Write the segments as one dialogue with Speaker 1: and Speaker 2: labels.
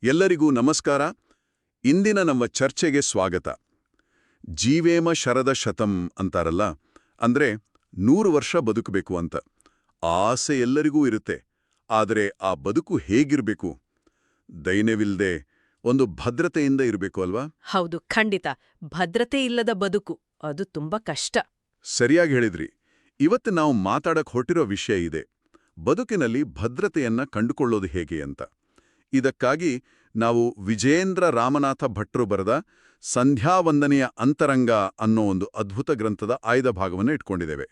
Speaker 1: ಎಲ್ಲರಿಗೂ ನಮಸ್ಕಾರ. ಇಂದಿನ ನಮ್ಮ ಚರ್ಚೆಗೆ ಸ್ವಾಗತ. ಜೀವೇಮ ಶರದ ಶತಂ ಅಂತಾರಲ್ಲ, ಅಂದ್ರೆ 100 ವರ್ಷ ಬದುಕಬೇಕು ಅಂತ. ಆಸೆ ಎಲ್ಲರಿಗೂ ಇರುತ್ತೆ. ಆದರೆ ಆ ಬದುಕು ಹೇಗಿರ್ಬೇಕು? ದೈನ್ಯವಿಲ್ದೆ ಒಂದು ಭದ್ರತೆಯಿಂದ ಇರಬೇಕು ಅಲ್ವಾ?
Speaker 2: ಹೌದು, ಖಂಡಿತ. ಭದ್ರತೆ ಇಲ್ಲದ ಬದುಕು ಅದು ತುಂಬಾ ಕಷ್ಟ.
Speaker 1: ಸರಿಯಾಗಿ ಹೇಳಿದ್ರಿ. ಇವತ್ತು ನಾವು ಮಾತಾಡಕ್ ಹೊರಟಿರೋ ವಿಷಯ ಇದೆ. ಬದುಕಿನಲ್ಲಿ ಭದ್ರತೆಯನ್ನ ಕಂಡುಕೊಳ್ಳೋದು ಹೇಗೆ ಅಂತ. ಇದಕ್ಕಾಗಿ ನಾವು ವಿಜಯೇಂದ್ರ ರಾಮನಾಥ ಭಟ್ರು ಬರೆದ ಸಂಧ್ಯಾವಂದನೆಯ ಅಂತರಂಗ ಅನ್ನೋ ಒಂದು ಅದ್ಭುತ ಗ್ರಂಥದ ಆಯ್ದ ಭಾಗವನ್ನು ಇಟ್ಕೊಂಡಿದ್ದೇವೆ.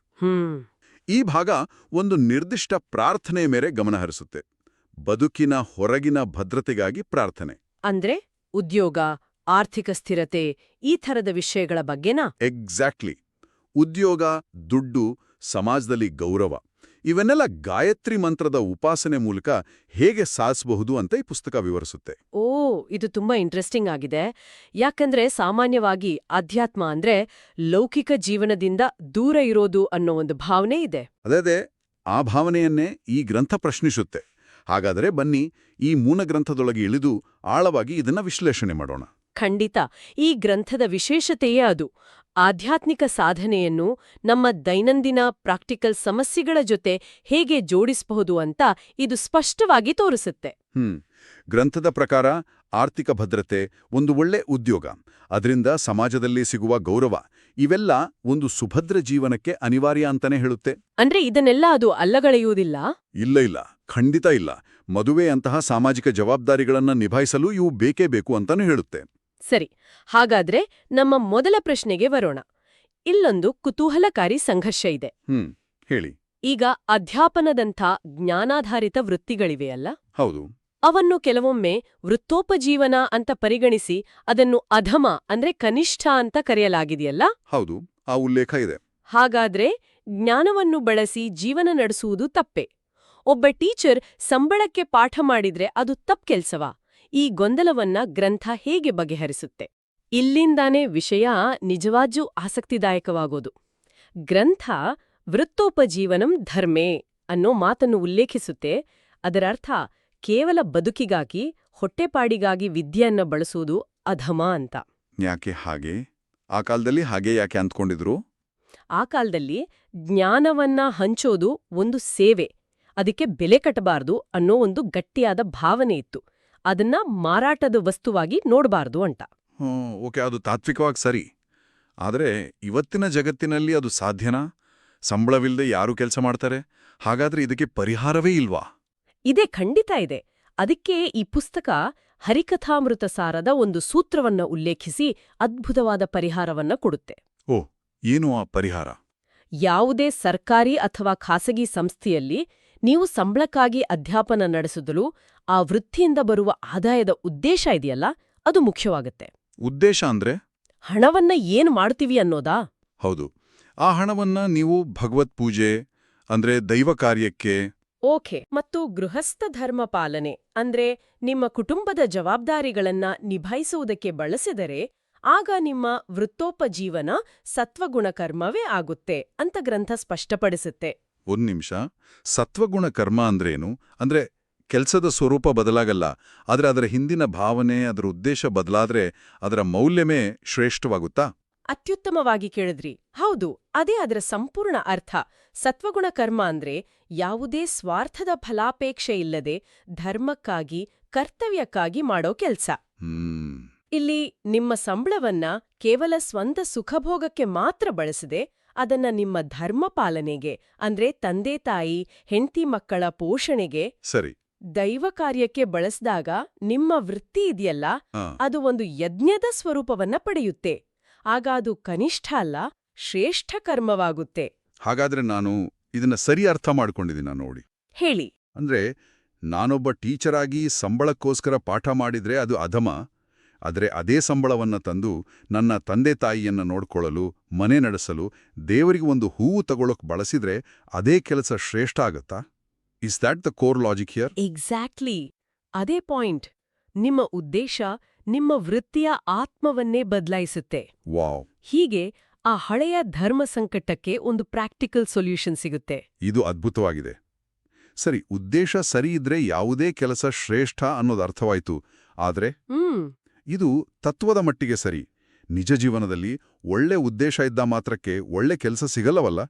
Speaker 1: ಈ ಭಾಗ ಒಂದು ನಿರ್ದಿಷ್ಟ ಪ್ರಾರ್ಥನೆ ಮೇರೆ ಗಮನಹರಿಸುತ್ತೆ. ಬದುಕಿನ ಹೊರಗಿನ ಭದ್ರತೆಗಾಗಿ ಪ್ರಾರ್ಥನೆ.
Speaker 2: ಅಂದ್ರೆ ಉದ್ಯೋಗ, ಆರ್ಥಿಕ ಸ್ಥಿರತೆ, ಈ ಥರದ ವಿಷಯಗಳ ಬಗ್ಗೆನಾ?
Speaker 1: ಎಕ್ಸಾಕ್ಟ್ಲಿ. ಉದ್ಯೋಗ, ದುಡ್ಡು, ಸಮಾಜದಲ್ಲಿ ಗೌರವ ಇವನ್ನೆಲ್ಲ ಗಾಯತ್ರಿ ಮಂತ್ರದ ಉಪಾಸನೆ ಮೂಲಕ ಹೇಗೆ ಸಾಧಿಸಬಹುದು ಅಂತ ಈ ಪುಸ್ತಕ ವಿವರಿಸುತ್ತೆ.
Speaker 2: ಓ, ಇದು ತುಂಬಾ ಇಂಟ್ರೆಸ್ಟಿಂಗ್ ಆಗಿದೆ. ಯಾಕಂದ್ರೆ ಸಾಮಾನ್ಯವಾಗಿ ಅಧ್ಯಾತ್ಮ ಅಂದ್ರೆ ಲೌಕಿಕ ಜೀವನದಿಂದ ದೂರ ಇರೋದು ಅನ್ನೋ ಒಂದು ಭಾವನೆ ಇದೆ.
Speaker 1: ಅದೇ ಆ ಭಾವನೆಯನ್ನೇ ಈ ಗ್ರಂಥ ಪ್ರಶ್ನಿಸುತ್ತೆ. ಹಾಗಾದರೆ ಬನ್ನಿ, ಈ ಮೂಲ ಗ್ರಂಥದೊಳಗೆ ಇಳಿದು ಆಳವಾಗಿ ಇದನ್ನ ವಿಶ್ಲೇಷಣೆ ಮಾಡೋಣ.
Speaker 2: ಖಂಡಿತ. ಈ ಗ್ರಂಥದ ವಿಶೇಷತೆಯೇ ಅದು. ಆಧ್ಯಾತ್ಮಿಕ ಸಾಧನೆಯನ್ನು ನಮ್ಮ ದೈನಂದಿನ ಪ್ರಾಕ್ಟಿಕಲ್ ಸಮಸ್ಯೆಗಳ ಜೊತೆ ಹೇಗೆ ಜೋಡಿಸಬಹುದು ಅಂತ ಇದು ಸ್ಪಷ್ಟವಾಗಿ ತೋರಿಸುತ್ತೆ.
Speaker 1: ಗ್ರಂಥದ ಪ್ರಕಾರ ಆರ್ಥಿಕ ಭದ್ರತೆ, ಒಂದು ಒಳ್ಳೆ ಉದ್ಯೋಗ, ಅದರಿಂದ ಸಮಾಜದಲ್ಲಿ ಸಿಗುವ ಗೌರವ ಇವೆಲ್ಲ ಒಂದು ಸುಭದ್ರ ಜೀವನಕ್ಕೆ ಅನಿವಾರ್ಯ ಅಂತಾನೆ ಹೇಳುತ್ತೆ.
Speaker 2: ಅಂದ್ರೆ ಇದನ್ನೆಲ್ಲ ಅದು ಅಲ್ಲಗಳೆಯುವುದಿಲ್ಲ?
Speaker 1: ಇಲ್ಲ, ಖಂಡಿತ ಇಲ್ಲ. ಮದುವೆಯಂತಹ ಸಾಮಾಜಿಕ ಜವಾಬ್ದಾರಿಗಳನ್ನ ನಿಭಾಯಿಸಲು ಇವು ಬೇಕೇ ಬೇಕು ಅಂತಾನೂ ಹೇಳುತ್ತೆ.
Speaker 2: ಸರಿ, ಹಾಗಾದ್ರೆ ನಮ್ಮ ಮೊದಲ ಪ್ರಶ್ನೆಗೆ ಬರೋಣ. ಇಲ್ಲೊಂದು ಕುತೂಹಲಕಾರಿ ಸಂಘರ್ಷ ಇದೆ.
Speaker 1: ಹೇಳಿ.
Speaker 2: ಈಗ ಅಧ್ಯಾಪನದಂಥ ಜ್ಞಾನಾಧಾರಿತ ವೃತ್ತಿಗಳಿವೆಯಲ್ಲ?
Speaker 1: ಹೌದು.
Speaker 2: ಅವನ್ನು ಕೆಲವೊಮ್ಮೆ ವೃತ್ತೋಪಜೀವನ ಅಂತ ಪರಿಗಣಿಸಿ ಅದನ್ನು ಅಧಮ ಅಂದ್ರೆ ಕನಿಷ್ಠ ಅಂತ ಕರೆಯಲಾಗಿದೆಯಲ್ಲ?
Speaker 1: ಹೌದು, ಆ ಉಲ್ಲೇಖ ಇದೆ.
Speaker 2: ಹಾಗಾದ್ರೆ ಜ್ಞಾನವನ್ನು ಬಳಸಿ ಜೀವನ ನಡೆಸುವುದು ತಪ್ಪೆ? ಒಬ್ಬ ಟೀಚರ್ ಸಂಬಳಕ್ಕೆ ಪಾಠ ಮಾಡಿದ್ರೆ ಅದು ತಪ್ಪು ಕೆಲ್ಸವಾ? ಈ ಗೊಂದಲವನ್ನ ಗ್ರಂಥ ಹೇಗೆ ಬಗೆಹರಿಸುತ್ತೆ? ಇಲ್ಲಿಂದಾನೇ ವಿಷಯ ನಿಜವಾಗ್ಲೂ ಆಸಕ್ತಿದಾಯಕವಾಗೋದು. ಗ್ರಂಥ ವೃತ್ತೋಪಜೀವನಂ ಧರ್ಮೇ ಅನ್ನೋ ಮಾತನ್ನು ಉಲ್ಲೇಖಿಸುತ್ತೆ. ಅದರರ್ಥ ಕೇವಲ ಬದುಕಿಗಾಗಿ, ಹೊಟ್ಟೆಪಾಡಿಗಾಗಿ ವಿದ್ಯೆಯನ್ನ ಬಳಸುವುದು ಅಧಮ ಅಂತ.
Speaker 1: ಯಾಕೆ ಹಾಗೆ? ಆ ಕಾಲದಲ್ಲಿ ಹಾಗೆ ಯಾಕೆ ಅಂದ್ಕೊಂಡಿದ್ರು?
Speaker 2: ಆ ಕಾಲದಲ್ಲಿ ಜ್ಞಾನವನ್ನ ಹಂಚೋದು ಒಂದು ಸೇವೆ, ಅದಕ್ಕೆ ಬೆಲೆ ಕಟ್ಟಬಾರ್ದು ಅನ್ನೋ ಒಂದು ಗಟ್ಟಿಯಾದ ಭಾವನೆ ಇತ್ತು. ಅದನ್ನ ಮಾರಾಟದ ವಸ್ತುವಾಗಿ ನೋಡಬಾರ್ದು ಅಂತ.
Speaker 1: ಓಕೆ, ಅದು ತಾತ್ವಿಕವಾಗಿ ಸರಿ. ಆದರೆ ಇವತ್ತಿನ ಜಗತ್ತಿನಲ್ಲಿ ಅದು ಸಾಧ್ಯನಾ? ಸಂಬಳವಿಲ್ಲದೆ ಯಾರು ಕೆಲಸ ಮಾಡ್ತಾರೆ? ಹಾಗಾದ್ರೆ ಇದಕ್ಕೆ ಪರಿಹಾರವೇ ಇಲ್ವಾ?
Speaker 2: ಇದೆ, ಖಂಡಿತ ಇದೆ. ಅದಕ್ಕೆ ಈ ಪುಸ್ತಕ ಹರಿಕಥಾಮೃತ ಸಾರದ ಒಂದು ಸೂತ್ರವನ್ನ ಉಲ್ಲೇಖಿಸಿ ಅದ್ಭುತವಾದ ಪರಿಹಾರವನ್ನ ಕೊಡುತ್ತೆ.
Speaker 1: ಓ, ಏನು ಆ ಪರಿಹಾರ?
Speaker 2: ಯಾವುದೇ ಸರ್ಕಾರಿ ಅಥವಾ ಖಾಸಗಿ ಸಂಸ್ಥೆಯಲ್ಲಿ ನೀವು ಸಂಬಳಕ್ಕಾಗಿ ಅಧ್ಯಾಪನ ನಡೆಸಿದಲು ಆ ವೃತ್ತಿಯಿಂದ ಬರುವ ಆದಾಯದ ಉದ್ದೇಶ ಇದೆಯಲ್ಲ, ಅದು ಮುಖ್ಯವಾಗುತ್ತೆ.
Speaker 1: ಉದ್ದೇಶ ಅಂದ್ರೆ?
Speaker 2: ಹಣವನ್ನ ಏನು ಮಾಡ್ತೀವಿ ಅನ್ನೋದಾ?
Speaker 1: ಹೌದು. ಆ ಹಣವನ್ನ ನೀವು ಭಗವತ್ ಪೂಜೆ ಅಂದ್ರೆ ದೈವ ಕಾರ್ಯಕ್ಕೆ,
Speaker 2: ಓಕೆ, ಮತ್ತು ಗೃಹಸ್ಥ ಧರ್ಮ ಪಾಲನೆ ಅಂದ್ರೆ ನಿಮ್ಮ ಕುಟುಂಬದ ಜವಾಬ್ದಾರಿಗಳನ್ನ ನಿಭಾಯಿಸುವುದಕ್ಕೆ ಬಳಸಿದರೆ ಆಗ ನಿಮ್ಮ ವೃತ್ತೋಪಜೀವನ ಸತ್ವಗುಣ ಕರ್ಮವೇ ಆಗುತ್ತೆ ಅಂತ ಗ್ರಂಥ ಸ್ಪಷ್ಟಪಡಿಸುತ್ತೆ.
Speaker 1: ಒಂದ್ ನಿಮಿಷ, ಸತ್ವಗುಣ ಕರ್ಮ ಅಂದ್ರೇನು? ಅಂದ್ರೆ ಕೆಲ್ಸದ ಸ್ವರೂಪ ಬದಲಾಗಲ್ಲ, ಆದ್ರೆ ಅದರ ಹಿಂದಿನ ಭಾವನೆ, ಅದರ ಉದ್ದೇಶ ಬದಲಾದ್ರೆ ಅದರ ಮೌಲ್ಯವೇ ಶ್ರೇಷ್ಠವಾಗುತ್ತಾ?
Speaker 2: ಅತ್ಯುತ್ತಮವಾಗಿ ಕೇಳಿದ್ರಿ. ಹೌದು, ಅದೇ ಅದರ ಸಂಪೂರ್ಣ ಅರ್ಥ. ಸತ್ವಗುಣ ಕರ್ಮ ಅಂದ್ರೆ ಯಾವುದೇ ಸ್ವಾರ್ಥದ ಫಲಾಪೇಕ್ಷೆ ಇಲ್ಲದೆ ಧರ್ಮಕ್ಕಾಗಿ, ಕರ್ತವ್ಯಕ್ಕಾಗಿ ಮಾಡೋ ಕೆಲ್ಸ. ಇಲ್ಲಿ ನಿಮ್ಮ ಸಂಬಳವನ್ನ ಕೇವಲ ಸ್ವಂತ ಸುಖಭೋಗಕ್ಕೆ ಮಾತ್ರ ಬಳಸದೆ ಅದನ್ನ ನಿಮ್ಮ ಧರ್ಮ ಪಾಲನೆಗೆ ಅಂದ್ರೆ ತಂದೆ ತಾಯಿ, ಹೆಂಡತಿ ಮಕ್ಕಳ ಪೋಷಣೆಗೆ,
Speaker 1: ಸರಿ,
Speaker 2: ದೈವ ಕಾರ್ಯಕ್ಕೆ ಬಳಸಿದಾಗ ನಿಮ್ಮ ವೃತ್ತಿ ಇದೆಯಲ್ಲ, ಅದು ಒಂದು ಯಜ್ಞದ ಸ್ವರೂಪವನ್ನ ಪಡೆಯುತ್ತೆ. ಆಗ ಅದು ಕನಿಷ್ಠ ಅಲ್ಲ, ಶ್ರೇಷ್ಠ ಕರ್ಮವಾಗುತ್ತೆ.
Speaker 1: ಹಾಗಾದ್ರೆ ನಾನು ಇದನ್ನ ಸರಿ ಅರ್ಥ ಮಾಡ್ಕೊಂಡಿದ್ದೀನ ನೋಡಿ.
Speaker 2: ಹೇಳಿ.
Speaker 1: ಅಂದ್ರೆ ನಾನೊಬ್ಬ ಟೀಚರ್ ಆಗಿ ಸಂಬಳಕ್ಕೋಸ್ಕರ ಪಾಠ ಮಾಡಿದ್ರೆ ಅದು ಅಧಮ. ಆದರೆ ಅದೇ ಸಂಬಳವನ್ನ ತಂದು ನನ್ನ ತಂದೆ ತಾಯಿಯನ್ನ ನೋಡ್ಕೊಳ್ಳಲು, ಮನೆ ನಡೆಸಲು, ದೇವರಿಗೆ ಒಂದು ಹೂವು ತಗೊಳ್ಳೋಕ್ ಬಳಸಿದ್ರೆ ಅದೇ ಕೆಲಸ ಶ್ರೇಷ್ಠ ಆಗತ್ತಾ? Is that the core logic here?
Speaker 2: Exactly, ಅದೇ ಪಾಯಿಂಟ್. ನಿಮ್ಮ ಉದ್ದೇಶ ನಿಮ್ಮ ವೃತ್ತಿಯ ಆತ್ಮವನ್ನೇ ಬದಲಾಯಿಸುತ್ತೆ.
Speaker 1: ವಾವ್!
Speaker 2: ಹೀಗೆ ಆ ಹಳೆಯ ಧರ್ಮ ಸಂಕಟಕ್ಕೆ ಒಂದು ಪ್ರಾಕ್ಟಿಕಲ್ ಸೊಲ್ಯೂಷನ್ ಸಿಗುತ್ತೆ.
Speaker 1: ಇದು ಅದ್ಭುತವಾಗಿದೆ. ಸರಿ, ಉದ್ದೇಶ ಸರಿ ಇದ್ರೆ ಯಾವುದೇ ಕೆಲಸ ಶ್ರೇಷ್ಠ ಅನ್ನೋದು ಅರ್ಥವಾಯ್ತು. ಆದ್ರೆ
Speaker 2: ಹ್ಮ್
Speaker 1: ಇದು ತತ್ವದ ಮಟ್ಟಿಗೆ ಸರಿ. ನಿಜ ಜೀವನದಲ್ಲಿ ಒಳ್ಳೆ ಉದ್ದೇಶ ಇದ್ದ ಮಾತ್ರಕ್ಕೆ ಒಳ್ಳೆ ಕೆಲಸ ಸಿಗಲ್ಲವಲ್ಲ.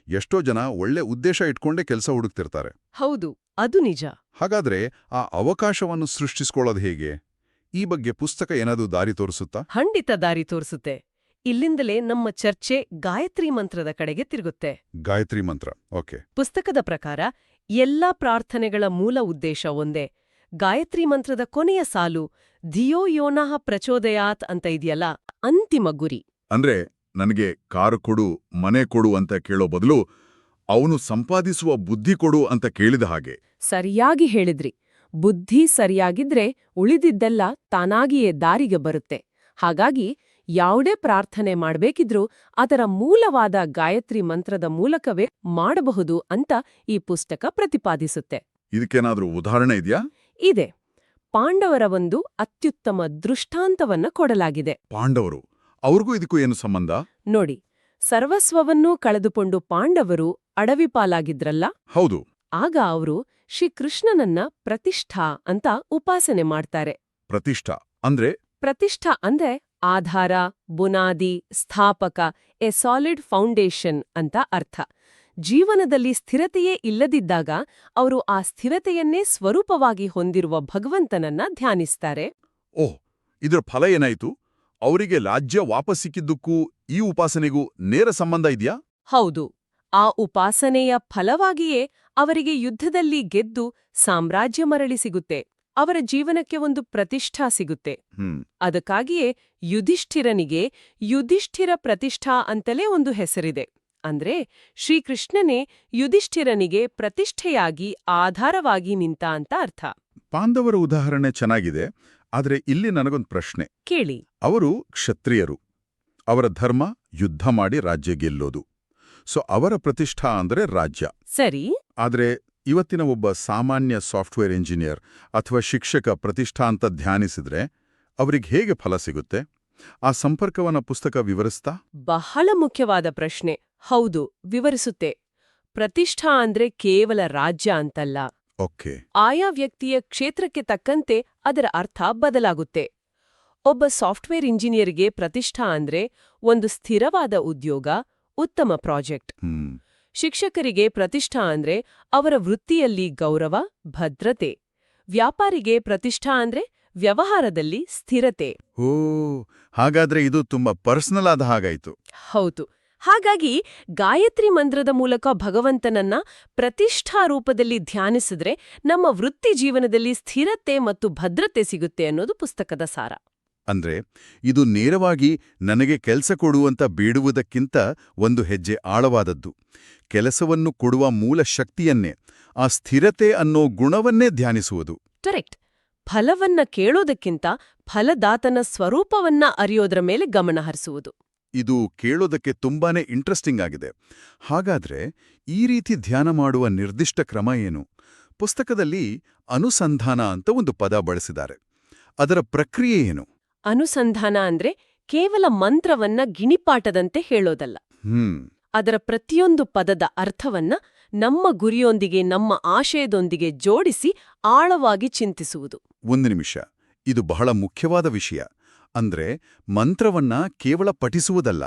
Speaker 1: ಎಷ್ಟೋ ಜನ ಒಳ್ಳೆ ಉದ್ದೇಶ ಇಟ್ಕೊಂಡೇ ಕೆಲಸ ಹುಡುಕ್ತಿರ್ತಾರೆ.
Speaker 2: ಹೌದು, ಅದು ನಿಜ.
Speaker 1: ಹಾಗಾದ್ರೆ ಆ ಅವಕಾಶವನ್ನು ಸೃಷ್ಟಿಸ್ಕೊಳ್ಳೋದು ಹೇಗೆ? ಈ ಬಗ್ಗೆ ಪುಸ್ತಕ ಏನಾದರೂ ದಾರಿ ತೋರಿಸುತ್ತಾ?
Speaker 2: ಖಂಡಿತ ದಾರಿ ತೋರಿಸುತ್ತೆ. ಇಲ್ಲಿಂದಲೇ ನಮ್ಮ ಚರ್ಚೆ ಗಾಯತ್ರಿ ಮಂತ್ರದ ಕಡೆಗೆ ತಿರುಗುತ್ತೆ.
Speaker 1: ಗಾಯತ್ರಿ ಮಂತ್ರ, ಓಕೆ.
Speaker 2: ಪುಸ್ತಕದ ಪ್ರಕಾರ ಎಲ್ಲಾ ಪ್ರಾರ್ಥನೆಗಳ ಮೂಲ ಉದ್ದೇಶ ಒಂದೇ. ಗಾಯತ್ರಿ ಮಂತ್ರದ ಕೊನೆಯ ಸಾಲು ಧಿಯೋ ಯೋನಃ ಪ್ರಚೋದಯಾತ್ ಅಂತ ಇದೆಯಲ್ಲ, ಅಂತಿಮ ಗುರಿ.
Speaker 1: ಅಂದ್ರೆ ನನಗೆ ಕಾರು ಕೊಡು, ಮನೆ ಕೊಡು ಅಂತ ಕೇಳೋ ಬದಲು ಅವನು ಸಂಪಾದಿಸುವ ಬುದ್ಧಿ ಕೊಡು ಅಂತ ಕೇಳಿದ ಹಾಗೆ.
Speaker 2: ಸರಿಯಾಗಿ ಹೇಳಿದ್ರಿ. ಬುದ್ಧಿ ಸರಿಯಾಗಿದ್ರೆ ಉಳಿದಿದ್ದೆಲ್ಲ ತಾನಾಗಿಯೇ ದಾರಿಗೆ ಬರುತ್ತೆ. ಹಾಗಾಗಿ ಯಾವುದೇ ಪ್ರಾರ್ಥನೆ ಮಾಡ್ಬೇಕಿದ್ರೂ ಅದರ ಮೂಲವಾದ ಗಾಯತ್ರಿ ಮಂತ್ರದ ಮೂಲಕವೇ ಮಾಡಬಹುದು ಅಂತ ಈ ಪುಸ್ತಕ ಪ್ರತಿಪಾದಿಸುತ್ತೆ.
Speaker 1: ಇದಕ್ಕೇನಾದ್ರೂ ಉದಾಹರಣೆ ಇದೆಯಾ?
Speaker 2: ಇದೆ. ಪಾಂಡವರ ಒಂದು ಅತ್ಯುತ್ತಮ ದೃಷ್ಟಾಂತವನ್ನ ಕೊಡಲಾಗಿದೆ.
Speaker 1: ಪಾಂಡವರು, ಅವ್ರಿಗೂ ಇದಕ್ಕೂ ಏನು ಸಂಬಂಧ?
Speaker 2: ನೋಡಿ, ಸರ್ವಸ್ವವನ್ನೂ ಕಳೆದುಕೊಂಡು ಪಾಂಡವರು ಅಡವಿ ಪಾಲಾಗಿದ್ರಲ್ಲ.
Speaker 1: ಹೌದು.
Speaker 2: ಆಗ ಅವರು ಶ್ರೀಕೃಷ್ಣನನ್ನ ಪ್ರತಿಷ್ಠಾ ಅಂತ ಉಪಾಸನೆ ಮಾಡ್ತಾರೆ.
Speaker 1: ಪ್ರತಿಷ್ಠಾ ಅಂದ್ರೆ?
Speaker 2: ಪ್ರತಿಷ್ಠಾ ಅಂದ್ರೆ ಆಧಾರ, ಬುನಾದಿ, ಸ್ಥಾಪಕ, ಎ ಸಾಲಿಡ್ ಫೌಂಡೇಶನ್ ಅಂತ ಅರ್ಥ. ಜೀವನದಲ್ಲಿ ಸ್ಥಿರತೆಯೇ ಇಲ್ಲದಿದ್ದಾಗ ಅವರು ಆ ಸ್ಥಿರತೆಯನ್ನೇ ಸ್ವರೂಪವಾಗಿ ಹೊಂದಿರುವ ಭಗವಂತನನ್ನ ಧ್ಯಾನಿಸ್ತಾರೆ.
Speaker 1: ಓಹ್, ಇದ್ರ ಫಲ ಏನಾಯ್ತು? ಅವರಿಗೆ ರಾಜ್ಯ ವಾಪಸ್ ಸಿಕ್ಕಿದ್ದಕ್ಕೂ ಈ ಉಪಾಸನೆಗೂ ನೇರ ಸಂಬಂಧ ಇದೆಯಾ?
Speaker 2: ಹೌದು. ಆ ಉಪಾಸನೆಯ ಫಲವಾಗಿಯೇ ಅವರಿಗೆ ಯುದ್ಧದಲ್ಲಿ ಗೆದ್ದು ಸಾಮ್ರಾಜ್ಯ ಮರಳಿ ಸಿಗುತ್ತೆ. ಅವರ ಜೀವನಕ್ಕೆ ಒಂದು ಪ್ರತಿಷ್ಠಾ ಸಿಗುತ್ತೆ. ಅದಕ್ಕಾಗಿಯೇ ಯುಧಿಷ್ಠಿರನಿಗೆ ಯುಧಿಷ್ಠಿರ ಪ್ರತಿಷ್ಠಾ ಅಂತಲೇ ಒಂದು ಹೆಸರಿದೆ. ಅಂದ್ರೆ ಶ್ರೀಕೃಷ್ಣನೇ ಯುಧಿಷ್ಠಿರನಿಗೆ ಪ್ರತಿಷ್ಠೆಯಾಗಿ ಆಧಾರವಾಗಿ ನಿಂತ ಅಂತ ಅರ್ಥ.
Speaker 1: ಪಾಂಡವರ ಉದಾಹರಣೆ ಚೆನ್ನಾಗಿದೆ. ಆದ್ರೆ ಇಲ್ಲಿ ನನಗೊಂದು ಪ್ರಶ್ನೆ.
Speaker 2: ಕೇಳಿ.
Speaker 1: ಅವರು ಕ್ಷತ್ರಿಯರು. ಅವರ ಧರ್ಮ ಯುದ್ಧ ಮಾಡಿ ರಾಜ್ಯ ಗೆಲ್ಲೋದು. ಸೊ ಅವರ ಪ್ರತಿಷ್ಠಾ ಅಂದ್ರೆ ರಾಜ್ಯ.
Speaker 2: ಸರಿ.
Speaker 1: ಆದ್ರೆ ಇವತ್ತಿನ ಒಬ್ಬ ಸಾಮಾನ್ಯ ಸಾಫ್ಟ್ವೇರ್ ಇಂಜಿನಿಯರ್ ಅಥವಾ ಶಿಕ್ಷಕ ಪ್ರತಿಷ್ಠಾ ಅಂತ ಧ್ಯಾನಿಸಿದ್ರೆ ಅವ್ರಿಗೆ ಹೇಗೆ ಫಲ ಸಿಗುತ್ತೆ? ಆ ಸಂಪರ್ಕವನ್ನ ಪುಸ್ತಕ ವಿವರಿಸ್ತಾ?
Speaker 2: ಬಹಳ ಮುಖ್ಯವಾದ ಪ್ರಶ್ನೆ. ಹೌದು, ವಿವರಿಸುತ್ತೆ. ಪ್ರತಿಷ್ಠಾ ಅಂದ್ರೆ ಕೇವಲ ರಾಜ್ಯ ಅಂತಲ್ಲ.
Speaker 1: ಓಕೆ.
Speaker 2: ಆಯಾ ವ್ಯಕ್ತಿಯ ಕ್ಷೇತ್ರಕ್ಕೆ ತಕ್ಕಂತೆ ಅದರ ಅರ್ಥ ಬದಲಾಗುತ್ತೆ. ಒಬ್ಬ ಸಾಫ್ಟ್ವೇರ್ ಇಂಜಿನಿಯರ್ಗೆ ಪ್ರತಿಷ್ಠಾ ಅಂದ್ರೆ ಒಂದು ಸ್ಥಿರವಾದ ಉದ್ಯೋಗ, ಉತ್ತಮ ಪ್ರಾಜೆಕ್ಟ್. ಶಿಕ್ಷಕರಿಗೆ ಪ್ರತಿಷ್ಠಾ ಅಂದ್ರೆ ಅವರ ವೃತ್ತಿಯಲ್ಲಿ ಗೌರವ, ಭದ್ರತೆ. ವ್ಯಾಪಾರಿಗೆ ಪ್ರತಿಷ್ಠಾ ಅಂದ್ರೆ ವ್ಯವಹಾರದಲ್ಲಿ ಸ್ಥಿರತೆ.
Speaker 1: ಓ, ಹಾಗಾದ್ರೆ ಇದು ತುಂಬಾ ಪರ್ಸನಲ್ ಆದ ಹಾಗಾಯ್ತು.
Speaker 2: ಹೌದು. ಹಾಗಾಗಿ ಗಾಯತ್ರಿ ಮಂತ್ರದ ಮೂಲಕ ಭಗವಂತನನ್ನ ಪ್ರತಿಷ್ಠಾ ರೂಪದಲ್ಲಿ ಧ್ಯಾನಿಸಿದ್ರೆ ನಮ್ಮ ವೃತ್ತಿ ಜೀವನದಲ್ಲಿ ಸ್ಥಿರತೆ ಮತ್ತು ಭದ್ರತೆ ಸಿಗುತ್ತೆ ಅನ್ನೋದು ಪುಸ್ತಕದ ಸಾರ.
Speaker 1: ಅಂದ್ರೆ ಇದು ನೇರವಾಗಿ ನನಗೆ ಕೆಲಸ ಕೊಡುವಂತ ಬೇಡುವುದಕ್ಕಿಂತ ಒಂದು ಹೆಜ್ಜೆ ಆಳವಾದದ್ದು. ಕೆಲಸವನ್ನು ಕೊಡುವ ಮೂಲ ಶಕ್ತಿಯನ್ನೇ, ಆ ಸ್ಥಿರತೆ ಅನ್ನೋ ಗುಣವನ್ನೇ ಧ್ಯಾನಿಸುವುದು.
Speaker 2: ಕರೆಕ್ಟ್. ಫಲವನ್ನ ಕೇಳೋದಕ್ಕಿಂತ ಫಲದಾತನ ಸ್ವರೂಪವನ್ನ ಅರಿಯೋದ್ರ ಮೇಲೆ ಗಮನ ಹರಿಸುವುದು.
Speaker 1: ಇದು ಕೇಳೋದಕ್ಕೆ ತುಂಬಾನೇ ಇಂಟ್ರೆಸ್ಟಿಂಗ್ ಆಗಿದೆ. ಹಾಗಾದ್ರೆ ಈ ರೀತಿ ಧ್ಯಾನ ಮಾಡುವ ನಿರ್ದಿಷ್ಟ ಕ್ರಮ ಏನು? ಪುಸ್ತಕದಲ್ಲಿ ಅನುಸಂಧಾನ ಅಂತ ಒಂದು ಪದ ಬಳಸಿದ್ದಾರೆ. ಅದರ ಪ್ರಕ್ರಿಯೆ ಏನು?
Speaker 2: ಅನುಸಂಧಾನ ಅಂದ್ರೆ ಕೇವಲ ಮಂತ್ರವನ್ನ ಗಿಣಿಪಾಠದಂತೆ ಹೇಳೋದಲ್ಲ. ಅದರ ಪ್ರತಿಯೊಂದು ಪದದ ಅರ್ಥವನ್ನ ನಮ್ಮ ಗುರಿಯೊಂದಿಗೆ, ನಮ್ಮ ಆಶಯದೊಂದಿಗೆ ಜೋಡಿಸಿ ಆಳವಾಗಿ ಚಿಂತಿಸುವುದು.
Speaker 1: ಒಂದು ನಿಮಿಷ, ಇದು ಬಹಳ ಮುಖ್ಯವಾದ ವಿಷಯ. ಅಂದ್ರೆ ಮಂತ್ರವನ್ನ ಕೇವಲ ಪಠಿಸುವುದಲ್ಲ,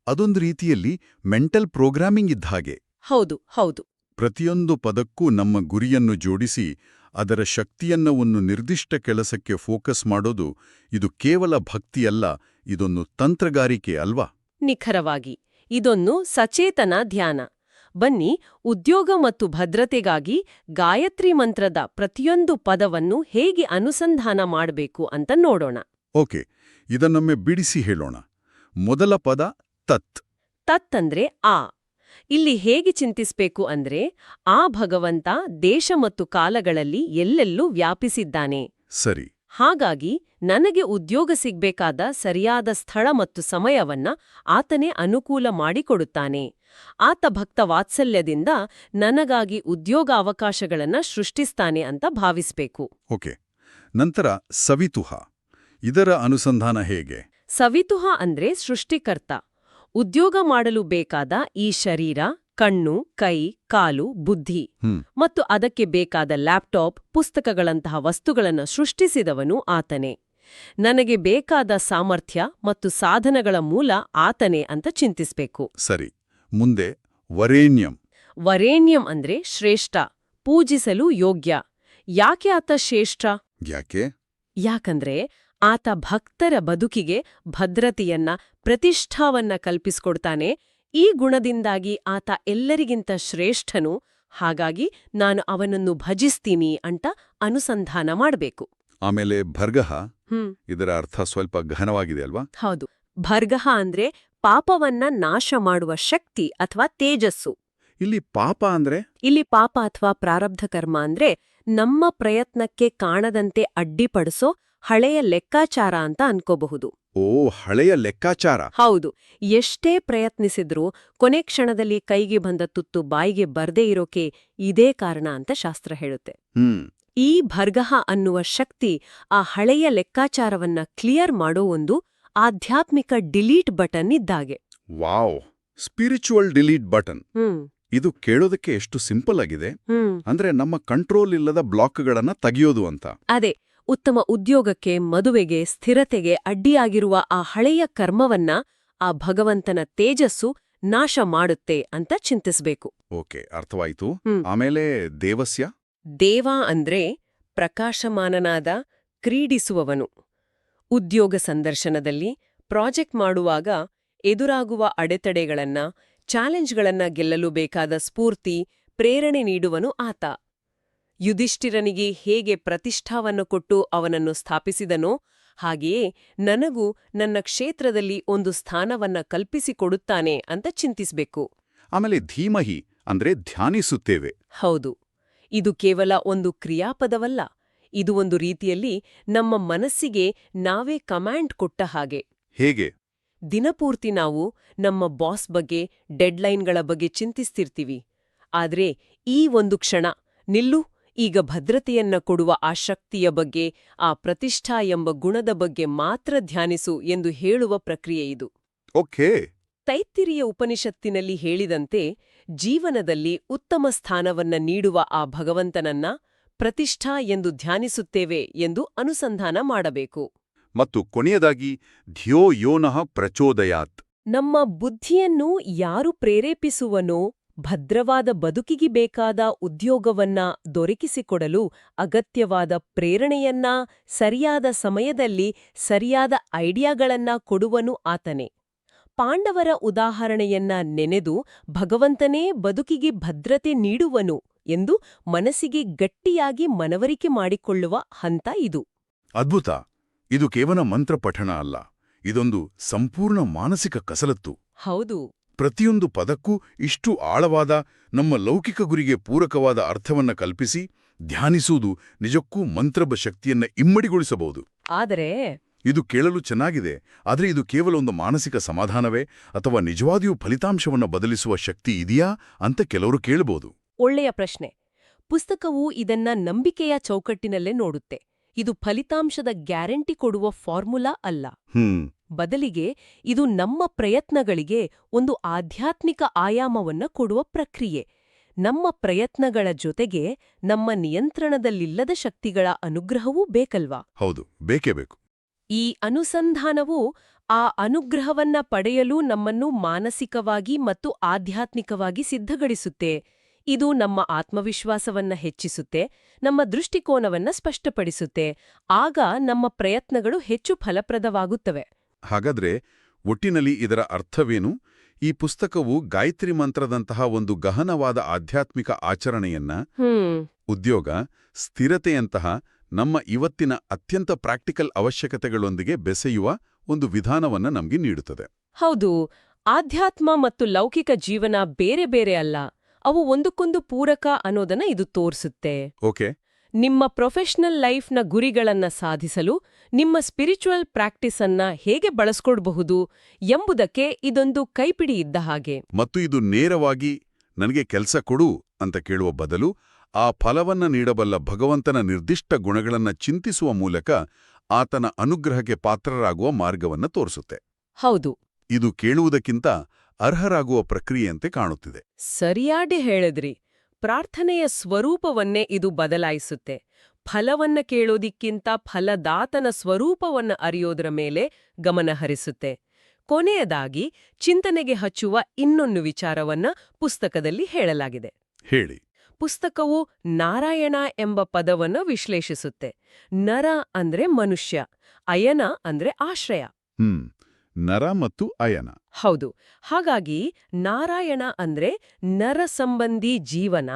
Speaker 1: ಅದೊಂದು ರೀತಿಯಲ್ಲಿ ಮೆಂಟಲ್ ಪ್ರೋಗ್ರಾಮಿಂಗ್ ಇದ್ದ ಹಾಗೆ.
Speaker 2: ಹೌದು, ಹೌದು.
Speaker 1: ಪ್ರತಿಯೊಂದು ಪದಕ್ಕೂ ನಮ್ಮ ಗುರಿಯನ್ನು ಜೋಡಿಸಿ ಅದರ ಶಕ್ತಿಯನ್ನ ಒಂದು ನಿರ್ದಿಷ್ಟ ಕೆಲಸಕ್ಕೆ ಫೋಕಸ್ ಮಾಡೋದು, ಇದು ಕೇವಲ ಭಕ್ತಿಯಲ್ಲ, ಇದೊಂದು ತಂತ್ರಗಾರಿಕೆ ಅಲ್ವಾ?
Speaker 2: ನಿಖರವಾಗಿ. ಇದೊಂದು ಸಚೇತನ ಧ್ಯಾನ. ಬನ್ನಿ, ಉದ್ಯೋಗ ಮತ್ತು ಭದ್ರತೆಗಾಗಿ ಗಾಯತ್ರಿ ಮಂತ್ರದ ಪ್ರತಿಯೊಂದು ಪದವನ್ನು ಹೇಗೆ ಅನುಸಂಧಾನ ಮಾಡಬೇಕು ಅಂತ ನೋಡೋಣ.
Speaker 1: ಓಕೆ, ಇದನ್ನೊಮ್ಮೆ ಬಿಡಿಸಿ ಹೇಳೋಣ. ಮೊದಲ ಪದ ತತ್.
Speaker 2: ತತ್ ಅಂದ್ರೆ ಆ. ಇಲ್ಲಿ ಹೇಗೆ ಚಿಂತಿಸ್ಬೇಕು ಅಂದ್ರೆ, ಆ ಭಗವಂತ ದೇಶ ಮತ್ತು ಕಾಲಗಳಲ್ಲಿ ಎಲ್ಲೆಲ್ಲೂ ವ್ಯಾಪಿಸಿದ್ದಾನೆ.
Speaker 1: ಸರಿ.
Speaker 2: ಹಾಗಾಗಿ ನನಗೆ ಉದ್ಯೋಗ ಸಿಗ್ಬೇಕಾದ ಸರಿಯಾದ ಸ್ಥಳ ಮತ್ತು ಸಮಯವನ್ನ ಆತನೇ ಅನುಕೂಲ ಮಾಡಿಕೊಡುತ್ತಾನೆ. ಆತ ಭಕ್ತ ವಾತ್ಸಲ್ಯದಿಂದ ನನಗಾಗಿ ಉದ್ಯೋಗ ಅವಕಾಶಗಳನ್ನ ಸೃಷ್ಟಿಸ್ತಾನೆ ಅಂತ ಭಾವಿಸ್ಬೇಕು.
Speaker 1: ಓಕೆ. ನಂತರ ಸವಿತುಹ. ಇದರ ಅನುಸಂಧಾನ ಹೇಗೆ?
Speaker 2: ಸವಿತುಹ ಅಂದ್ರೆ ಸೃಷ್ಟಿಕರ್ತ. ಉದ್ಯೋಗ ಮಾಡಲು ಬೇಕಾದ ಈ ಶರೀರ, ಕಣ್ಣು, ಕೈ, ಕಾಲು, ಬುದ್ಧಿ
Speaker 1: ಹ್ಮ್
Speaker 2: ಮತ್ತು ಅದಕ್ಕೆ ಬೇಕಾದ ಲ್ಯಾಪ್ಟಾಪ್, ಪುಸ್ತಕಗಳಂತಹ ವಸ್ತುಗಳನ್ನು ಸೃಷ್ಟಿಸಿದವನು ಆತನೇ. ನನಗೆ ಬೇಕಾದ ಸಾಮರ್ಥ್ಯ ಮತ್ತು ಸಾಧನಗಳ ಮೂಲ ಆತನೇ ಅಂತ ಚಿಂತಿಸ್ಬೇಕು.
Speaker 1: ಸರಿ. ಮುಂದೆ ವರೇಣ್ಯಂ.
Speaker 2: ವರೇಣ್ಯಂ ಅಂದ್ರೆ ಶ್ರೇಷ್ಠ, ಪೂಜಿಸಲು ಯೋಗ್ಯ. ಯಾಕೆ ಆತ ಶ್ರೇಷ್ಠ?
Speaker 1: ಯಾಕೆ?
Speaker 2: ಯಾಕಂದ್ರೆ ಆತ ಭಕ್ತರ ಬದುಕಿಗೆ ಭದ್ರತೆಯನ್ನ, ಪ್ರತಿಷ್ಠಾವನ್ನ ಕಲ್ಪಿಸ್ಕೊಡ್ತಾನೆ. ಈ ಗುಣದಿಂದಾಗಿ ಆತ ಎಲ್ಲರಿಗಿಂತ ಶ್ರೇಷ್ಠನು. ಹಾಗಾಗಿ ನಾನು ಅವನನ್ನು ಭಜಿಸ್ತೀನಿ ಅಂತ ಅನುಸಂಧಾನ ಮಾಡಬೇಕು.
Speaker 1: ಆಮೇಲೆ ಭರ್ಗಃ. ಇದರ ಅರ್ಥ ಸ್ವಲ್ಪ ಗಹನವಾಗಿದೆ ಅಲ್ವಾ?
Speaker 2: ಹೌದು. ಭರ್ಗಃ ಅಂದ್ರೆ ಪಾಪವನ್ನ ನಾಶ ಮಾಡುವ ಶಕ್ತಿ ಅಥವಾ ತೇಜಸ್ಸು.
Speaker 1: ಇಲ್ಲಿ ಪಾಪ ಅಂದ್ರೆ?
Speaker 2: ಇಲ್ಲಿ ಪಾಪ ಅಥವಾ ಪ್ರಾರಬ್ಧ ಕರ್ಮ ಅಂದ್ರೆ ನಮ್ಮ ಪ್ರಯತ್ನಕ್ಕೆ ಕಾಣದಂತೆ ಅಡ್ಡಿಪಡಿಸೋ ಹಳೆಯ ಲೆಕ್ಕಾಚಾರ ಅಂತ ಅನ್ಕೋಬಹುದು.
Speaker 1: ಓ, ಹಳೆಯ ಲೆಕ್ಕಾಚಾರ.
Speaker 2: ಹೌದು. ಎಷ್ಟೇ ಪ್ರಯತ್ನಿಸಿದ್ರೂ ಕೊನೆ ಕ್ಷಣದಲ್ಲಿ ಕೈಗೆ ಬಂದ ತುತ್ತು ಬಾಯಿಗೆ ಬರ್ದೇ ಇರೋಕೆ ಇದೇ ಕಾರಣ ಅಂತ ಶಾಸ್ತ್ರ ಹೇಳುತ್ತೆ. ಈ ಭರ್ಗಃ ಅನ್ನುವ ಶಕ್ತಿ ಆ ಹಳೆಯ ಲೆಕ್ಕಾಚಾರವನ್ನ ಕ್ಲಿಯರ್ ಮಾಡೋ ಒಂದು ಆಧ್ಯಾತ್ಮಿಕ ಡಿಲೀಟ್ ಬಟನ್ ಇದ್ದಾಗೆ.
Speaker 1: Wow, spiritual delete button. ಇದು ಕೇಳೋದಕ್ಕೆ ಎಷ್ಟು ಸಿಂಪಲ್ ಆಗಿದೆ. ಅಂದ್ರೆ ನಮ್ಮ ಕಂಟ್ರೋಲ್ ಇಲ್ಲದ ಬ್ಲಾಕ್ಗಳನ್ನ ತೆಗೆಯೋದು ಅಂತ.
Speaker 2: ಅದೇ, ಉತ್ತಮ ಉದ್ಯೋಗಕ್ಕೆ, ಮದುವೆಗೆ, ಸ್ಥಿರತೆಗೆ ಅಡ್ಡಿಯಾಗಿರುವ ಆ ಹಳೆಯ ಕರ್ಮವನ್ನ ಆ ಭಗವಂತನ ತೇಜಸ್ಸು ನಾಶ ಮಾಡುತ್ತೆ ಅಂತ ಚಿಂತಿಸ್ಬೇಕು.
Speaker 1: ಓಕೆ, ಅರ್ಥವಾಯ್ತು. ಆಮೇಲೆ ದೇವಸ್ಯ.
Speaker 2: ದೇವ ಅಂದ್ರೆ ಪ್ರಕಾಶಮಾನನಾದ, ಕ್ರೀಡಿಸುವವನು. ಉದ್ಯೋಗ ಸಂದರ್ಶನದಲ್ಲಿ, ಪ್ರಾಜೆಕ್ಟ್ ಮಾಡುವಾಗ ಎದುರಾಗುವ ಅಡೆತಡೆಗಳನ್ನ, ಚಾಲೆಂಜ್ಗಳನ್ನ ಗೆಲ್ಲಲು ಬೇಕಾದ ಸ್ಫೂರ್ತಿ, ಪ್ರೇರಣೆ ನೀಡುವನು ಆತ. ಯುಧಿಷ್ಠಿರನಿಗೆ ಹೇಗೆ ಪ್ರತಿಷ್ಠಾವನ್ನು ಕೊಟ್ಟು ಅವನನ್ನು ಸ್ಥಾಪಿಸಿದನೋ ಹಾಗೆಯೇ ನನಗೂ ನನ್ನ ಕ್ಷೇತ್ರದಲ್ಲಿ ಒಂದು ಸ್ಥಾನವನ್ನ ಕಲ್ಪಿಸಿಕೊಡುತ್ತಾನೆ ಅಂತ ಚಿಂತಿಸ್ಬೇಕು.
Speaker 1: ಆಮೇಲೆ ಧೀಮಹಿ ಅಂದ್ರೆ ಧ್ಯಾನಿಸುತ್ತೇವೆ.
Speaker 2: ಹೌದು. ಇದು ಕೇವಲ ಒಂದು ಕ್ರಿಯಾಪದವಲ್ಲ. ಇದು ಒಂದು ರೀತಿಯಲ್ಲಿ ನಮ್ಮ ಮನಸ್ಸಿಗೆ ನಾವೇ ಕಮಾಂಡ್ ಕೊಟ್ಟ ಹಾಗೆ.
Speaker 1: ಹೇಗೆ?
Speaker 2: ದಿನಪೂರ್ತಿ ನಾವು ನಮ್ಮ ಬಾಸ್ ಬಗ್ಗೆ, ಡೆಡ್ಲೈನ್ಗಳ ಬಗ್ಗೆ ಚಿಂತಿಸ್ತಿರ್ತೀವಿ. ಆದ್ರೆ ಈ ಒಂದು ಕ್ಷಣ, ನಿಲ್ಲು, ಈಗ ಭದ್ರತೆಯನ್ನ ಕೊಡುವ ಆ ಶಕ್ತಿಯ ಬಗ್ಗೆ, ಆ ಪ್ರತಿಷ್ಠಾ ಎಂಬ ಗುಣದ ಬಗ್ಗೆ ಮಾತ್ರ ಧ್ಯಾನಿಸು ಎಂದು ಹೇಳುವ ಪ್ರಕ್ರಿಯೆ ಇದು.
Speaker 1: ಓಕೆ.
Speaker 2: ತೈತ್ತಿರೀಯ ಉಪನಿಷತ್ತಿನಲ್ಲಿ ಹೇಳಿದಂತೆ ಜೀವನದಲ್ಲಿ ಉತ್ತಮ ಸ್ಥಾನವನ್ನ ನೀಡುವ ಆ ಭಗವಂತನನ್ನ ಪ್ರತಿಷ್ಠಾ ಎಂದು ಧ್ಯಾನಿಸುತ್ತೇವೆ ಎಂದು ಅನುಸಂಧಾನ ಮಾಡಬೇಕು.
Speaker 1: ಮತ್ತು ಕೊನೆಯದಾಗಿ ಧಿಯೋ ಯೋನಃ ಪ್ರಚೋದಯಾತ್.
Speaker 2: ನಮ್ಮ ಬುದ್ಧಿಯನ್ನು ಯಾರು ಪ್ರೇರೇಪಿಸುವನೋ, ಭದ್ರವಾದ ಬದುಕಿಗೆ ಬೇಕಾದ ಉದ್ಯೋಗವನ್ನ ದೊರಕಿಸಿಕೊಡಲು ಅಗತ್ಯವಾದ ಪ್ರೇರಣೆಯನ್ನ, ಸರಿಯಾದ ಸಮಯದಲ್ಲಿ ಸರಿಯಾದ ಐಡಿಯಾಗಳನ್ನ ಕೊಡುವನು ಆತನೇ. ಪಾಂಡವರ ಉದಾಹರಣೆಯನ್ನ ನೆನೆದು ಭಗವಂತನೇ ಬದುಕಿಗೆ ಭದ್ರತೆ ನೀಡುವನು ಎಂದು ಮನಸ್ಸಿಗೆ ಗಟ್ಟಿಯಾಗಿ ಮನವರಿಕೆ ಮಾಡಿಕೊಳ್ಳುವ ಹಂತ ಇದು.
Speaker 1: ಅದ್ಭುತ. ಇದು ಕೇವಲ ಮಂತ್ರ ಪಠಣ ಅಲ್ಲ, ಇದೊಂದು ಸಂಪೂರ್ಣ ಮಾನಸಿಕ ಕಸರತ್ತು.
Speaker 2: ಹೌದು.
Speaker 1: ಪ್ರತಿಯೊಂದು ಪದಕ್ಕೂ ಇಷ್ಟು ಆಳವಾದ, ನಮ್ಮ ಲೌಕಿಕ ಗುರಿಗೆ ಪೂರಕವಾದ ಅರ್ಥವನ್ನ ಕಲ್ಪಿಸಿ ಧ್ಯಾನಿಸುವುದು ನಿಜಕ್ಕೂ ಮಂತ್ರಬ ಶಕ್ತಿಯನ್ನ ಇಮ್ಮಡಿಗೊಳಿಸಬಹುದು.
Speaker 2: ಆದರೆ
Speaker 1: ಇದು ಕೇಳಲು ಚೆನ್ನಾಗಿದೆ, ಆದರೆ ಇದು ಕೇವಲ ಒಂದು ಮಾನಸಿಕ ಸಮಾಧಾನವೇ ಅಥವಾ ನಿಜವಾಗಿಯೂ ಫಲಿತಾಂಶವನ್ನು ಬದಲಿಸುವ ಶಕ್ತಿ ಇದೆಯಾ ಅಂತ ಕೆಲವರು ಕೇಳಬಹುದು.
Speaker 2: ಒಳ್ಳೆಯ ಪ್ರಶ್ನೆ. ಪುಸ್ತಕವು ಇದನ್ನ ನಂಬಿಕೆಯ ಚೌಕಟ್ಟಿನಲ್ಲೇ ನೋಡುತ್ತೆ. ಇದು ಫಲಿತಾಂಶದ ಗ್ಯಾರಂಟಿ ಕೊಡುವ ಫಾರ್ಮುಲಾ ಅಲ್ಲ. ಬದಲಿಗೆ ಇದು ನಮ್ಮ ಪ್ರಯತ್ನಗಳಿಗೆ ಒಂದು ಆಧ್ಯಾತ್ಮಿಕ ಆಯಾಮವನ್ನ ಕೊಡುವ ಪ್ರಕ್ರಿಯೆ. ನಮ್ಮ ಪ್ರಯತ್ನಗಳ ಜೊತೆಗೆ ನಮ್ಮ ನಿಯಂತ್ರಣದಲ್ಲಿಲ್ಲದ ಶಕ್ತಿಗಳ ಅನುಗ್ರಹವೂ ಬೇಕಲ್ವಾ?
Speaker 1: ಹೌದು, ಬೇಕೇ ಬೇಕು.
Speaker 2: ಈ ಅನುಸಂಧಾನವು ಆ ಅನುಗ್ರಹವನ್ನ ಪಡೆಯಲು ನಮ್ಮನ್ನು ಮಾನಸಿಕವಾಗಿ ಮತ್ತು ಆಧ್ಯಾತ್ಮಿಕವಾಗಿ ಸಿದ್ಧಗೊಳಿಸುತ್ತೆ. ಇದು ನಮ್ಮ ಆತ್ಮವಿಶ್ವಾಸವನ್ನ ಹೆಚ್ಚಿಸುತ್ತೆ, ನಮ್ಮ ದೃಷ್ಟಿಕೋನವನ್ನ ಸ್ಪಷ್ಟಪಡಿಸುತ್ತೆ. ಆಗ ನಮ್ಮ ಪ್ರಯತ್ನಗಳು ಹೆಚ್ಚು ಫಲಪ್ರದವಾಗುತ್ತವೆ.
Speaker 1: ಹಾಗಾದ್ರೆ ಒಟ್ಟಿನಲ್ಲಿ ಇದರ ಅರ್ಥವೇನು? ಈ ಪುಸ್ತಕವು ಗಾಯತ್ರಿ ಮಂತ್ರದಂತಹ ಒಂದು ಗಹನವಾದ ಆಧ್ಯಾತ್ಮಿಕ ಆಚರಣೆಯನ್ನ ಉದ್ಯೋಗ, ಸ್ಥಿರತೆಯಂತಹ ನಮ್ಮ ಇವತ್ತಿನ ಅತ್ಯಂತ ಪ್ರಾಕ್ಟಿಕಲ್ ಅವಶ್ಯಕತೆಗಳೊಂದಿಗೆ ಬೆಸೆಯುವ ಒಂದು ವಿಧಾನವನ್ನ ನಮ್ಗೆ ನೀಡುತ್ತದೆ.
Speaker 2: ಹೌದು. ಆಧ್ಯಾತ್ಮ ಮತ್ತು ಲೌಕಿಕ ಜೀವನ ಬೇರೆ ಬೇರೆ ಅಲ್ಲ, ಅವು ಒಂದಕ್ಕೊಂದು ಪೂರಕ ಅನ್ನೋದನ್ನ ಇದು ತೋರಿಸುತ್ತೆ.
Speaker 1: ಓಕೆ.
Speaker 2: ನಿಮ್ಮ ಪ್ರೊಫೆಷನಲ್ ಲೈಫ್ನ ಗುರಿಗಳನ್ನ ಸಾಧಿಸಲು ನಿಮ್ಮ ಸ್ಪಿರಿಚುವಲ್ ಪ್ರಾಕ್ಟೀಸ್ ಅನ್ನ ಹೇಗೆ ಬಳಸ್ಕೊಳ್ಬಹುದು ಎಂಬುದಕ್ಕೆ ಇದೊಂದು ಕೈಪಿಡಿ ಇದ್ದ ಹಾಗೆ.
Speaker 1: ಮತ್ತು ಇದು ನೇರವಾಗಿ ನನಗೆ ಕೆಲಸ ಕೊಡು ಅಂತ ಕೇಳುವ ಬದಲು ಆ ಫಲವನ್ನ ನೀಡಬಲ್ಲ ಭಗವಂತನ ನಿರ್ದಿಷ್ಟ ಗುಣಗಳನ್ನ ಚಿಂತಿಸುವ ಮೂಲಕ ಆತನ ಅನುಗ್ರಹಕ್ಕೆ ಪಾತ್ರರಾಗುವ ಮಾರ್ಗವನ್ನ ತೋರಿಸುತ್ತೆ.
Speaker 2: ಹೌದು.
Speaker 1: ಇದು ಕೇಳುವುದಕ್ಕಿಂತ ಅರ್ಹರಾಗುವ ಪ್ರಕ್ರಿಯೆಯಂತೆ ಕಾಣುತ್ತಿದೆ.
Speaker 2: ಸರಿಯಾಗಿ ಹೇಳಿದ್ರಿ. ಪ್ರಾರ್ಥನೆಯ ಸ್ವರೂಪವನ್ನೇ ಇದು ಬದಲಾಯಿಸುತ್ತೆ. ಫಲವನ್ನ ಕೇಳೋದಿಕ್ಕಿಂತ ಫಲದಾತನ ಸ್ವರೂಪವನ್ನ ಅರಿಯೋದರ ಮೇಲೆ ಗಮನ ಹರಿಸುತ್ತೆ. ಕೊನೆಯದಾಗಿ ಚಿಂತನೆಗೆ ಹಚ್ಚುವ ಇನ್ನೊಂದು ವಿಚಾರವನ್ನ ಪುಸ್ತಕದಲ್ಲಿ ಹೇಳಲಾಗಿದೆ.
Speaker 1: ಹೇಳಿ.
Speaker 2: ಪುಸ್ತಕವು ನಾರಾಯಣ ಎಂಬ ಪದವನ್ನು ವಿಶ್ಲೇಷಿಸುತ್ತೆ. ನರ ಅಂದ್ರೆ ಮನುಷ್ಯ, ಅಯನ ಅಂದ್ರೆ ಆಶ್ರಯ.
Speaker 1: ನರ ಮತ್ತು ಅಯನ.
Speaker 2: ಹೌದು. ಹಾಗಾಗಿ ನಾರಾಯಣ ಅಂದ್ರೆ ನರ ಸಂಬಂಧಿ ಜೀವನ,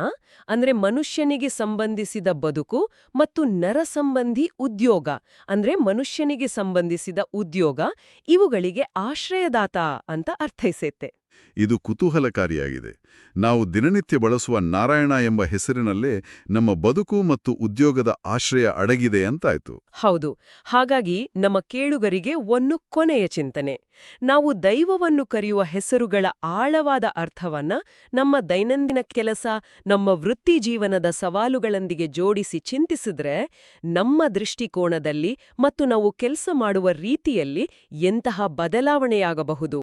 Speaker 2: ಅಂದ್ರೆ ಮನುಷ್ಯನಿಗೆ ಸಂಬಂಧಿಸಿದ ಬದುಕು, ಮತ್ತು ನರ ಸಂಬಂಧಿ ಉದ್ಯೋಗ ಅಂದ್ರೆ ಮನುಷ್ಯನಿಗೆ ಸಂಬಂಧಿಸಿದ ಉದ್ಯೋಗ, ಇವುಗಳಿಗೆ ಆಶ್ರಯದಾತ ಅಂತ ಅರ್ಥೈಸುತ್ತೆ.
Speaker 1: ಇದು ಕುತೂಹಲಕಾರಿಯಾಗಿದೆ. ನಾವು ದಿನನಿತ್ಯ ಬಳಸುವ ನಾರಾಯಣ ಎಂಬ ಹೆಸರಿನಲ್ಲೇ ನಮ್ಮ ಬದುಕು ಮತ್ತು ಉದ್ಯೋಗದ ಆಶ್ರಯ ಅಡಗಿದೆ ಅಂತಾಯ್ತು.
Speaker 2: ಹೌದು. ಹಾಗಾಗಿ ನಮ್ಮ ಕೇಳುಗರಿಗೆ ಒಂದು ಕೊನೆಯ ಚಿಂತನೆ. ನಾವು ದೈವವನ್ನು ಕರೆಯುವ ಹೆಸರುಗಳ ಆಳವಾದ ಅರ್ಥವನ್ನ ನಮ್ಮ ದೈನಂದಿನ ಕೆಲಸ, ನಮ್ಮ ವೃತ್ತಿ ಜೀವನದ ಸವಾಲುಗಳೊಂದಿಗೆ ಜೋಡಿಸಿ ಚಿಂತಿಸಿದ್ರೆ ನಮ್ಮ ದೃಷ್ಟಿಕೋನದಲ್ಲಿ ಮತ್ತು ನಾವು ಕೆಲಸ ಮಾಡುವ ರೀತಿಯಲ್ಲಿ ಎಂತಹ ಬದಲಾವಣೆಯಾಗಬಹುದು.